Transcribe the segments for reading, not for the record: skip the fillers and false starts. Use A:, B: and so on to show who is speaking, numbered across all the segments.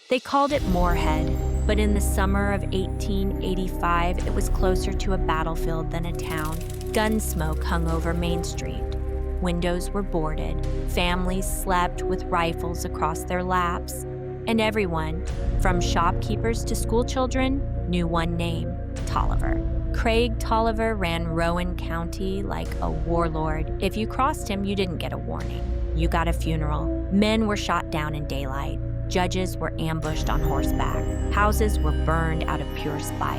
A: They called it Morehead, but in the summer of 1885, it was closer to a battlefield than a town. Gun smoke hung over Main Street. Windows were boarded, families slept with rifles across their laps, and everyone, from shopkeepers to schoolchildren, knew one name: Tolliver. Craig Tolliver ran Rowan County like a warlord. If you crossed him, you didn't get a warning. You got a funeral. Men were shot down in daylight. Judges were ambushed on horseback. Houses were burned out of pure spite.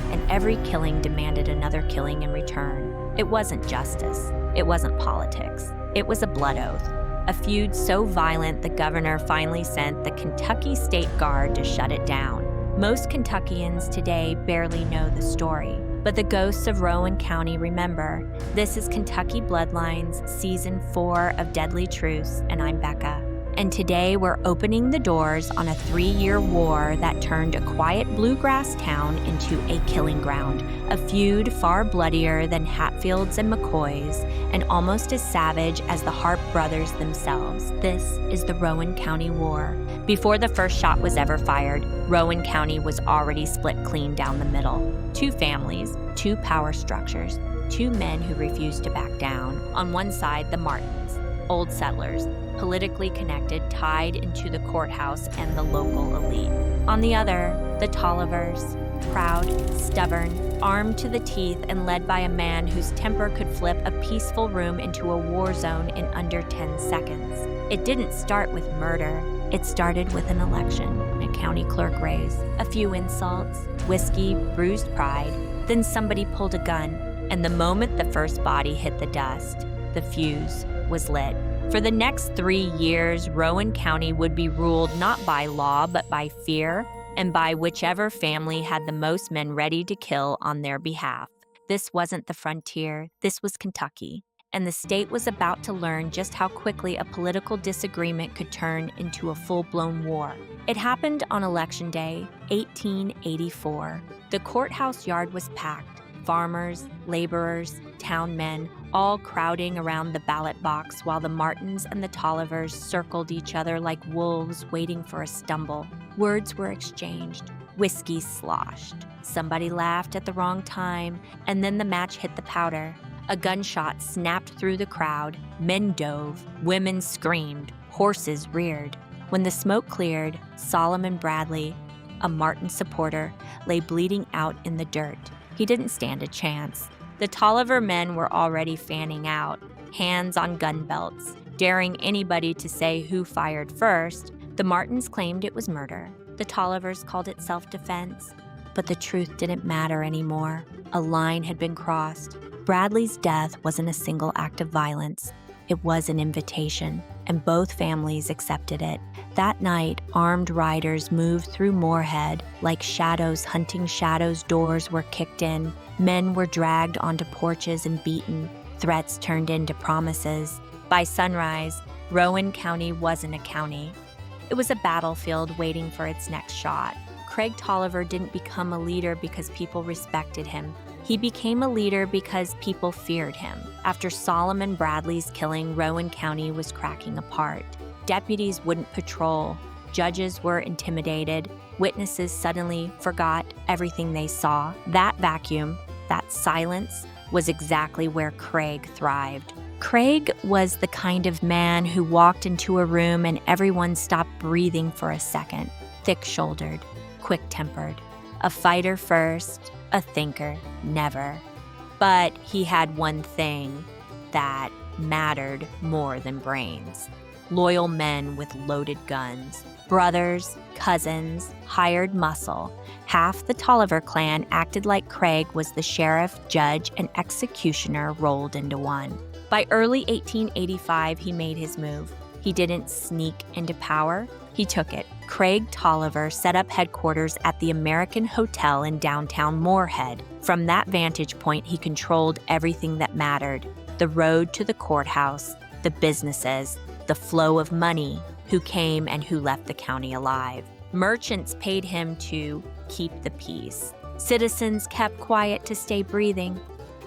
A: And every killing demanded another killing in return. It wasn't justice. It wasn't politics. It was a blood oath. A feud so violent the governor finally sent the Kentucky State Guard to shut it down. Most Kentuckians today barely know the story, but the ghosts of Rowan County remember. This is Kentucky Bloodlines, Season 4 of Deadly Turths, and I'm Becca. And today we're opening the doors on a 3-year war that turned a quiet bluegrass town into a killing ground, a feud far bloodier than Hatfields and McCoys, and almost as savage as the Harp brothers themselves. This is the Rowan County War. Before the first shot was ever fired, Rowan County was already split clean down the middle. 2 families, 2 power structures, 2 men who refused to back down. On one side, the Martins, old settlers, politically connected, tied into the courthouse and the local elite. On the other, the Tollivers, proud, stubborn, armed to the teeth, and led by a man whose temper could flip a peaceful room into a war zone in under 10 seconds. It didn't start with murder. It started with an election, a county clerk race, a few insults, whiskey, bruised pride. Then somebody pulled a gun, and the moment the first body hit the dust, the fuse was lit. For the next 3 years, Rowan County would be ruled not by law, but by fear, and by whichever family had the most men ready to kill on their behalf. This wasn't the frontier, this was Kentucky, and the state was about to learn just how quickly a political disagreement could turn into a full-blown war. It happened on Election Day, 1884. The courthouse yard was packed. Farmers, laborers, town men, all crowding around the ballot box while the Martins and the Tollivers circled each other like wolves waiting for a stumble. Words were exchanged. Whiskey sloshed. Somebody laughed at the wrong time, and then the match hit the powder. A gunshot snapped through the crowd. Men dove. Women screamed. Horses reared. When the smoke cleared, Solomon Bradley, a Martin supporter, lay bleeding out in the dirt. He didn't stand a chance. The Tolliver men were already fanning out, hands on gun belts, daring anybody to say who fired first. The Martins claimed it was murder. The Tollivers called it self-defense. But the truth didn't matter anymore. A line had been crossed. Bradley's death wasn't a single act of violence. It was an invitation, and both families accepted it. That night, armed riders moved through Morehead like shadows hunting shadows. Doors were kicked in. Men were dragged onto porches and beaten. Threats turned into promises. By sunrise, Rowan County wasn't a county. It was a battlefield waiting for its next shot. Craig Tolliver didn't become a leader because people respected him. He became a leader because people feared him. After Solomon Bradley's killing, Rowan County was cracking apart. Deputies wouldn't patrol. Judges were intimidated. Witnesses suddenly forgot everything they saw. That vacuum, that silence, was exactly where Craig thrived. Craig was the kind of man who walked into a room and everyone stopped breathing for a second. Thick-shouldered, quick-tempered. A fighter first, a thinker never. But he had one thing that mattered more than brains. Loyal men with loaded guns. Brothers, cousins, hired muscle. Half the Tolliver clan acted like Craig was the sheriff, judge, and executioner rolled into one. By early 1885, he made his move. He didn't sneak into power. He took it. Craig Tolliver set up headquarters at the American Hotel in downtown Morehead. From that vantage point, he controlled everything that mattered. The road to the courthouse, the businesses, the flow of money, who came and who left the county alive. Merchants paid him to keep the peace. Citizens kept quiet to stay breathing.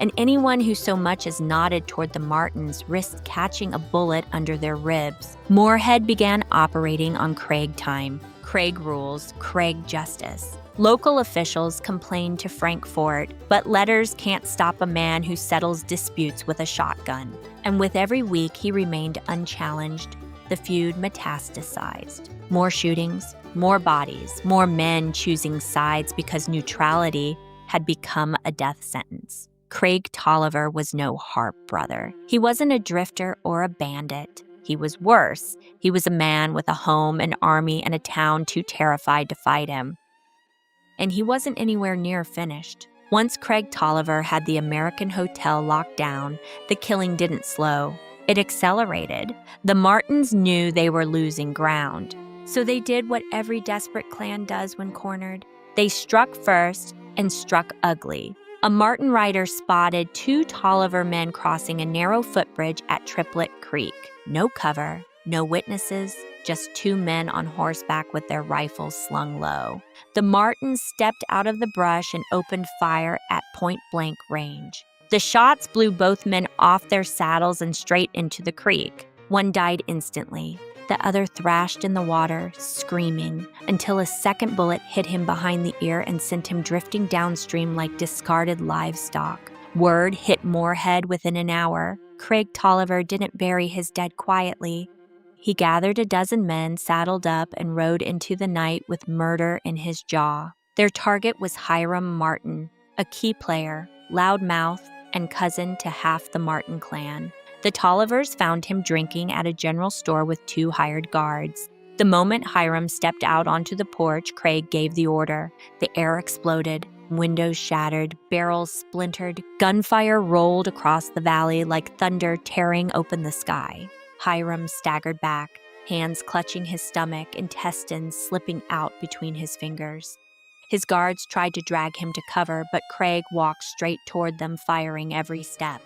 A: And anyone who so much as nodded toward the Martins risked catching a bullet under their ribs. Morehead began operating on Craig time. Craig rules, Craig justice. Local officials complained to Frankfort, but letters can't stop a man who settles disputes with a shotgun. And with every week he remained unchallenged, the feud metastasized. More shootings, more bodies, more men choosing sides because neutrality had become a death sentence. Craig Tolliver was no Harp brother. He wasn't a drifter or a bandit. He was worse. He was a man with a home, an army, and a town too terrified to fight him. And he wasn't anywhere near finished. Once Craig Tolliver had the American Hotel locked down, the killing didn't slow. It accelerated. The Martins knew they were losing ground. So they did what every desperate clan does when cornered. They struck first and struck ugly. A Martin rider spotted 2 Tolliver men crossing a narrow footbridge at Triplet Creek. No cover, no witnesses, just 2 men on horseback with their rifles slung low. The Martins stepped out of the brush and opened fire at point-blank range. The shots blew both men off their saddles and straight into the creek. One died instantly. The other thrashed in the water, screaming, until a second bullet hit him behind the ear and sent him drifting downstream like discarded livestock. Word hit Morehead within an hour. Craig Tolliver didn't bury his dead quietly. He gathered a dozen men, saddled up, and rode into the night with murder in his jaw. Their target was Hiram Martin, a key player, loudmouth, and cousin to half the Martin clan. The Tollivers found him drinking at a general store with 2 hired guards. The moment Hiram stepped out onto the porch, Craig gave the order. The air exploded, windows shattered, barrels splintered, gunfire rolled across the valley like thunder tearing open the sky. Hiram staggered back, hands clutching his stomach, intestines slipping out between his fingers. His guards tried to drag him to cover, but Craig walked straight toward them, firing every step.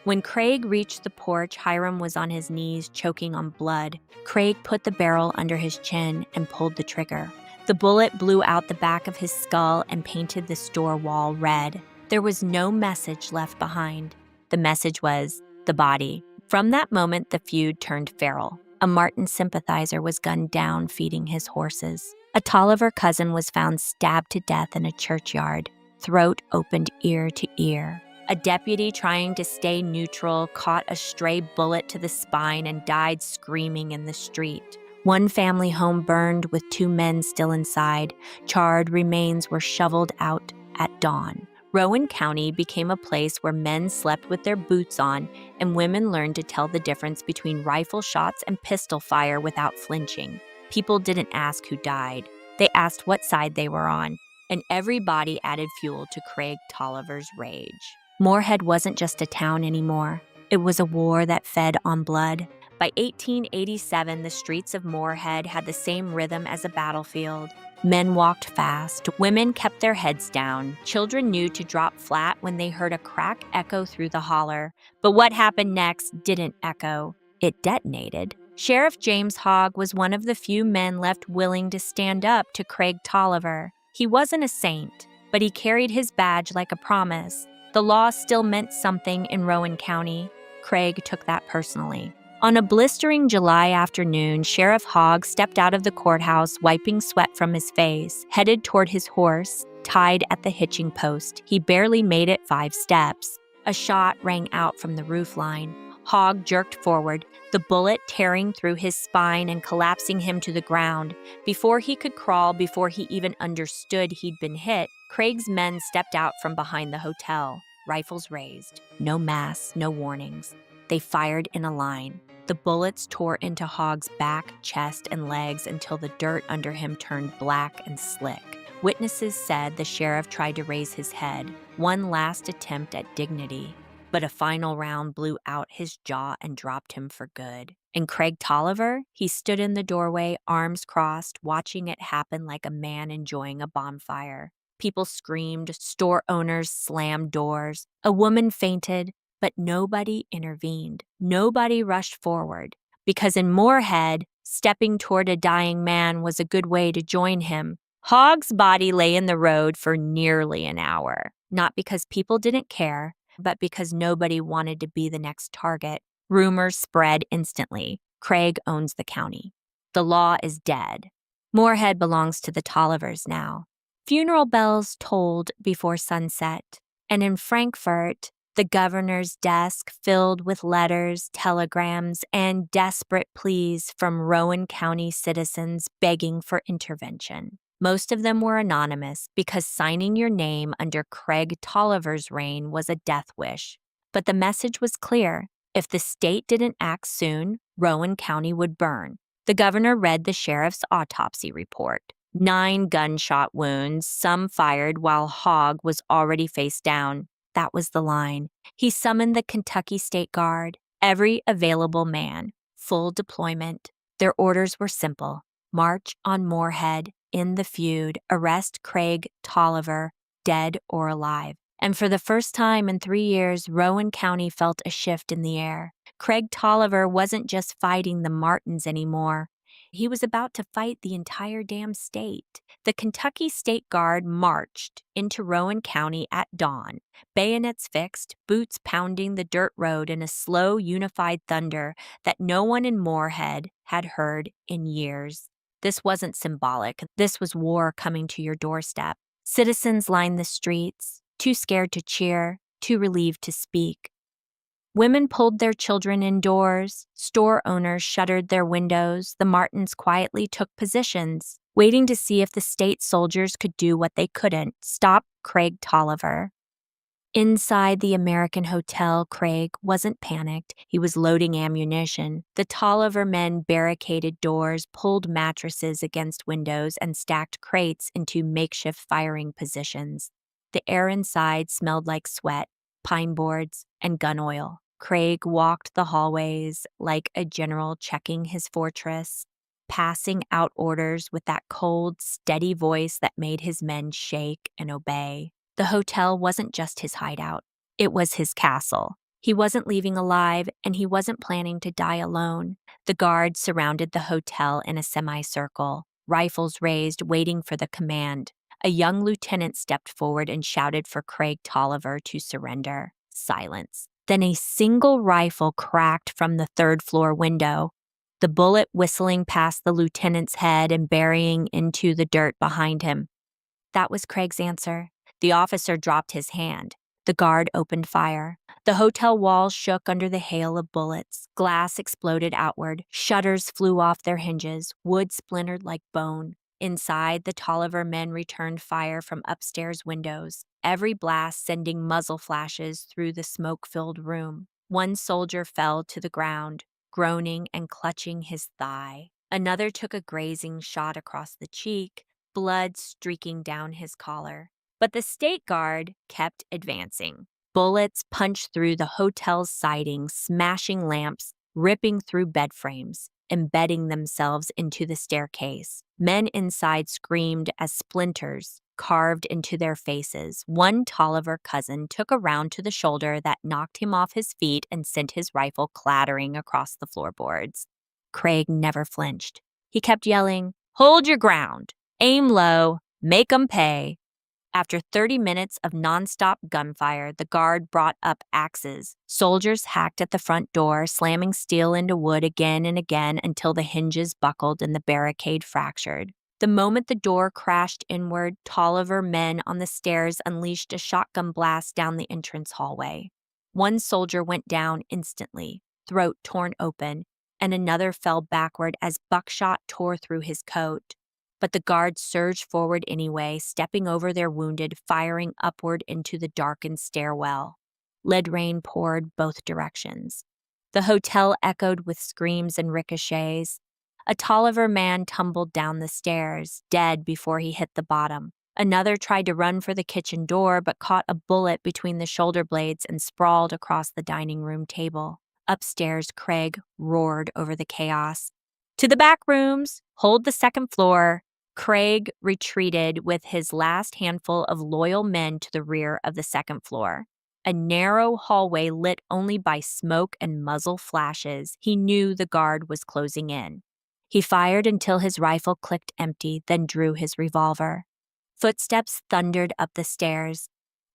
A: When Craig reached the porch, Hiram was on his knees, choking on blood. Craig put the barrel under his chin and pulled the trigger. The bullet blew out the back of his skull and painted the store wall red. There was no message left behind. The message was the body. From that moment, the feud turned feral. A Martin sympathizer was gunned down feeding his horses. A Tolliver cousin was found stabbed to death in a churchyard, throat opened ear to ear. A deputy trying to stay neutral caught a stray bullet to the spine and died screaming in the street. One family home burned with 2 men still inside. Charred remains were shoveled out at dawn. Rowan County became a place where men slept with their boots on and women learned to tell the difference between rifle shots and pistol fire without flinching. People didn't ask who died. They asked what side they were on, and every body added fuel to Craig Tolliver's rage. Morehead wasn't just a town anymore. It was a war that fed on blood. By 1887, the streets of Morehead had the same rhythm as a battlefield. Men walked fast. Women kept their heads down. Children knew to drop flat when they heard a crack echo through the holler. But what happened next didn't echo. It detonated. Sheriff James Hogg was one of the few men left willing to stand up to Craig Tolliver. He wasn't a saint, but he carried his badge like a promise. The law still meant something in Rowan County. Craig took that personally. On a blistering July afternoon, Sheriff Hogg stepped out of the courthouse, wiping sweat from his face, headed toward his horse, tied at the hitching post. He barely made it 5 steps. A shot rang out from the roofline. Hogg jerked forward, the bullet tearing through his spine and collapsing him to the ground. Before he could crawl, before he even understood he'd been hit, Craig's men stepped out from behind the hotel, rifles raised. No mass, no warnings. They fired in a line. The bullets tore into Hogg's back, chest, and legs until the dirt under him turned black and slick. Witnesses said the sheriff tried to raise his head, one last attempt at dignity. But a final round blew out his jaw and dropped him for good. And Craig Tolliver? He stood in the doorway, arms crossed, watching it happen like a man enjoying a bonfire. People screamed, store owners slammed doors. A woman fainted, but nobody intervened. Nobody rushed forward. Because in Morehead, stepping toward a dying man was a good way to join him. Hogg's body lay in the road for nearly an hour. Not because people didn't care, but because nobody wanted to be the next target. Rumors spread instantly. Craig owns the county. The law is dead. Morehead belongs to the Tollivers now. Funeral bells tolled before sunset, and in Frankfurt, the governor's desk filled with letters, telegrams, and desperate pleas from Rowan County citizens begging for intervention. Most of them were anonymous because signing your name under Craig Tolliver's reign was a death wish. But the message was clear. If the state didn't act soon, Rowan County would burn. The governor read the sheriff's autopsy report. 9 gunshot wounds, some fired while Hogg was already face down. That was the line. He summoned the Kentucky State Guard, every available man, full deployment. Their orders were simple. March on Morehead, in the feud, arrest Craig Tolliver, dead or alive. And for the first time in 3 years, Rowan County felt a shift in the air. Craig Tolliver wasn't just fighting the Martins anymore. He was about to fight the entire damn state. The Kentucky State Guard marched into Rowan County at dawn, bayonets fixed, boots pounding the dirt road in a slow, unified thunder that no one in Morehead had heard in years. This wasn't symbolic. This was war coming to your doorstep. Citizens lined the streets, too scared to cheer, too relieved to speak. Women pulled their children indoors. Store owners shuttered their windows. The Martins quietly took positions, waiting to see if the state soldiers could do what they couldn't, stop Craig Tolliver. Inside the American Hotel, Craig wasn't panicked. He was loading ammunition. The Tolliver men barricaded doors, pulled mattresses against windows, and stacked crates into makeshift firing positions. The air inside smelled like sweat, pine boards, and gun oil. Craig walked the hallways like a general checking his fortress, passing out orders with that cold, steady voice that made his men shake and obey. The hotel wasn't just his hideout. It was his castle. He wasn't leaving alive, and he wasn't planning to die alone. The guards surrounded the hotel in a semicircle, rifles raised, waiting for the command. A young lieutenant stepped forward and shouted for Craig Tolliver to surrender. Silence. Then a single rifle cracked from the third-floor window, the bullet whistling past the lieutenant's head and burying into the dirt behind him. That was Craig's answer. The officer dropped his hand. The guard opened fire. The hotel walls shook under the hail of bullets. Glass exploded outward. Shutters flew off their hinges. Wood splintered like bone. Inside, the Tolliver men returned fire from upstairs windows, every blast sending muzzle flashes through the smoke-filled room. One soldier fell to the ground, groaning and clutching his thigh. Another took a grazing shot across the cheek, blood streaking down his collar. But the State Guard kept advancing. Bullets punched through the hotel's siding, smashing lamps, ripping through bed frames, embedding themselves into the staircase. Men inside screamed as splinters carved into their faces. One Tolliver cousin took a round to the shoulder that knocked him off his feet and sent his rifle clattering across the floorboards. Craig never flinched. He kept yelling, "Hold your ground! Aim low! Make 'em pay!" After 30 minutes of nonstop gunfire, the guard brought up axes. Soldiers hacked at the front door, slamming steel into wood again and again until the hinges buckled and the barricade fractured. The moment the door crashed inward, Tolliver men on the stairs unleashed a shotgun blast down the entrance hallway. One soldier went down instantly, throat torn open, and another fell backward as buckshot tore through his coat. But the guards surged forward anyway, stepping over their wounded, firing upward into the darkened stairwell. Lead rain poured both directions. The hotel echoed with screams and ricochets. A Tolliver man tumbled down the stairs, dead before he hit the bottom. Another tried to run for the kitchen door, but caught a bullet between the shoulder blades and sprawled across the dining room table. Upstairs, Craig roared over the chaos. "To the back rooms! Hold the second floor!" Craig retreated with his last handful of loyal men to the rear of the second floor. A narrow hallway lit only by smoke and muzzle flashes. He knew the guard was closing in. He fired until his rifle clicked empty, then drew his revolver. Footsteps thundered up the stairs.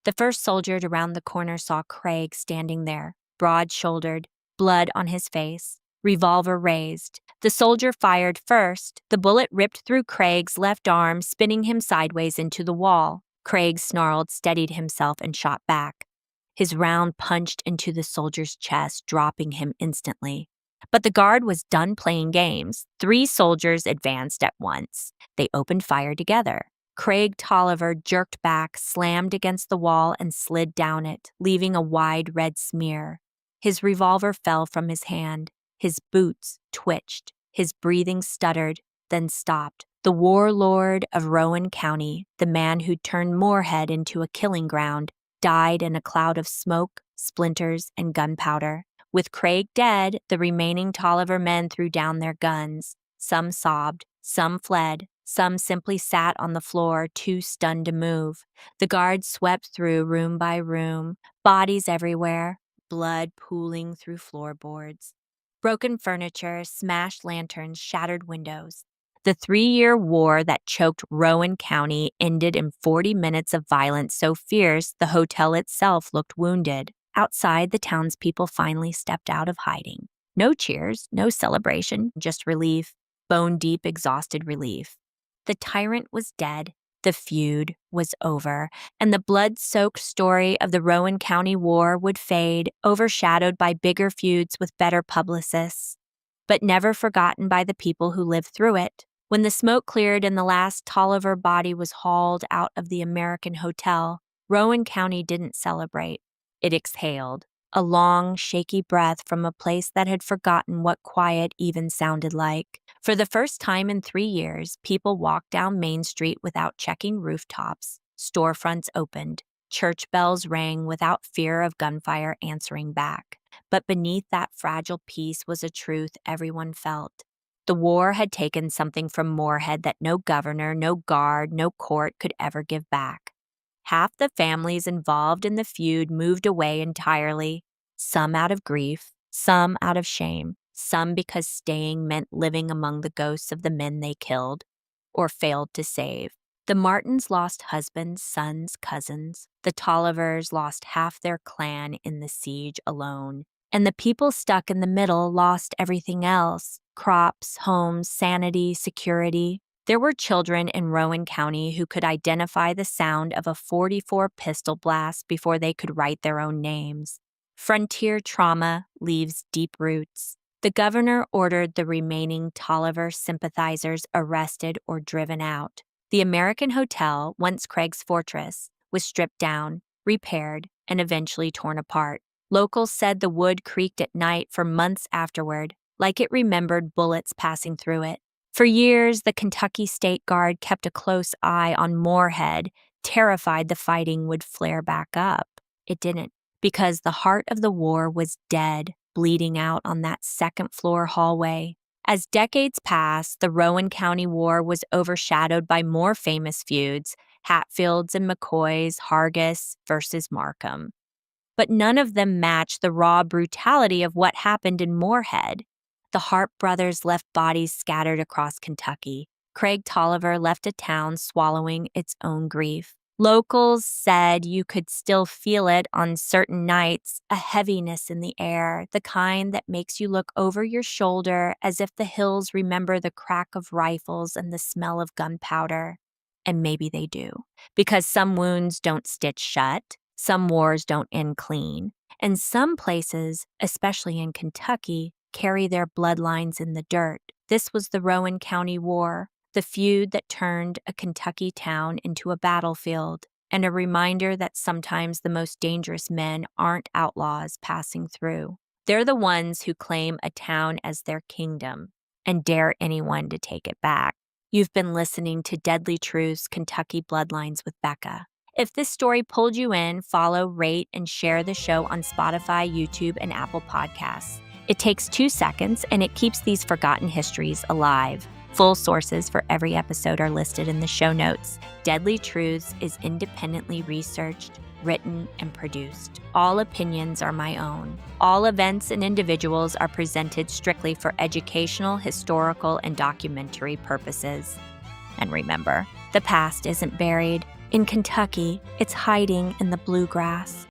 A: The first soldier around the corner saw Craig standing there, broad-shouldered, blood on his face, revolver raised. The soldier fired first. The bullet ripped through Craig's left arm, spinning him sideways into the wall. Craig snarled, steadied himself, and shot back. His round punched into the soldier's chest, dropping him instantly. But the guard was done playing games. 3 soldiers advanced at once. They opened fire together. Craig Tolliver jerked back, slammed against the wall, and slid down it, leaving a wide red smear. His revolver fell from his hand. His boots twitched. His breathing stuttered, then stopped. The warlord of Rowan County, the man who turned Morehead into a killing ground, died in a cloud of smoke, splinters, and gunpowder. With Craig dead, the remaining Tolliver men threw down their guns. Some sobbed, some fled, some simply sat on the floor, too stunned to move. The guards swept through room by room, bodies everywhere, blood pooling through floorboards. Broken furniture, smashed lanterns, shattered windows. The 3-year war that choked Rowan County ended in 40 minutes of violence so fierce the hotel itself looked wounded. Outside, the townspeople finally stepped out of hiding. No cheers, no celebration, just relief, bone-deep, exhausted relief. The tyrant was dead, the feud was over, and the blood-soaked story of the Rowan County War would fade, overshadowed by bigger feuds with better publicists, but never forgotten by the people who lived through it. When the smoke cleared and the last Tolliver body was hauled out of the American hotel, Rowan County didn't celebrate. It exhaled, a long, shaky breath from a place that had forgotten what quiet even sounded like. For the first time in 3 years, people walked down Main Street without checking rooftops. Storefronts opened. Church bells rang without fear of gunfire answering back. But beneath that fragile peace was a truth everyone felt. The war had taken something from Morehead that no governor, no guard, no court could ever give back. Half the families involved in the feud moved away entirely, some out of grief, some out of shame, some because staying meant living among the ghosts of the men they killed or failed to save. The Martins lost husbands, sons, cousins. The Tollivers lost half their clan in the siege alone. And the people stuck in the middle lost everything else: crops, homes, sanity, security. There were children in Rowan County who could identify the sound of a .44 pistol blast before they could write their own names. Frontier trauma leaves deep roots. The governor ordered the remaining Tolliver sympathizers arrested or driven out. The American Hotel, once Craig's fortress, was stripped down, repaired, and eventually torn apart. Locals said the wood creaked at night for months afterward, like it remembered bullets passing through it. For years, the Kentucky State Guard kept a close eye on Morehead, terrified the fighting would flare back up. It didn't, because the heart of the war was dead, bleeding out on that second-floor hallway. As decades passed, the Rowan County War was overshadowed by more famous feuds: Hatfield's and McCoy's, Hargis versus Markham. But none of them matched the raw brutality of what happened in Morehead. The Hart brothers left bodies scattered across Kentucky. Craig Tolliver left a town swallowing its own grief. Locals said you could still feel it on certain nights, a heaviness in the air, the kind that makes you look over your shoulder as if the hills remember the crack of rifles and the smell of gunpowder. And maybe they do, because some wounds don't stitch shut, some wars don't end clean, and some places, especially in Kentucky, carry their bloodlines in the dirt. This was the Rowan County War, the feud that turned a Kentucky town into a battlefield, and a reminder that sometimes the most dangerous men aren't outlaws passing through. They're the ones who claim a town as their kingdom and dare anyone to take it back. You've been listening to Deadly Turths, Kentucky Bloodlines with Becca. If this story pulled you in, follow, rate, and share the show on Spotify, YouTube, and Apple Podcasts. It takes 2 seconds, and it keeps these forgotten histories alive. Full sources for every episode are listed in the show notes. Deadly Turths is independently researched, written, and produced. All opinions are my own. All events and individuals are presented strictly for educational, historical, and documentary purposes. And remember, the past isn't buried. In Kentucky, it's hiding in the bluegrass.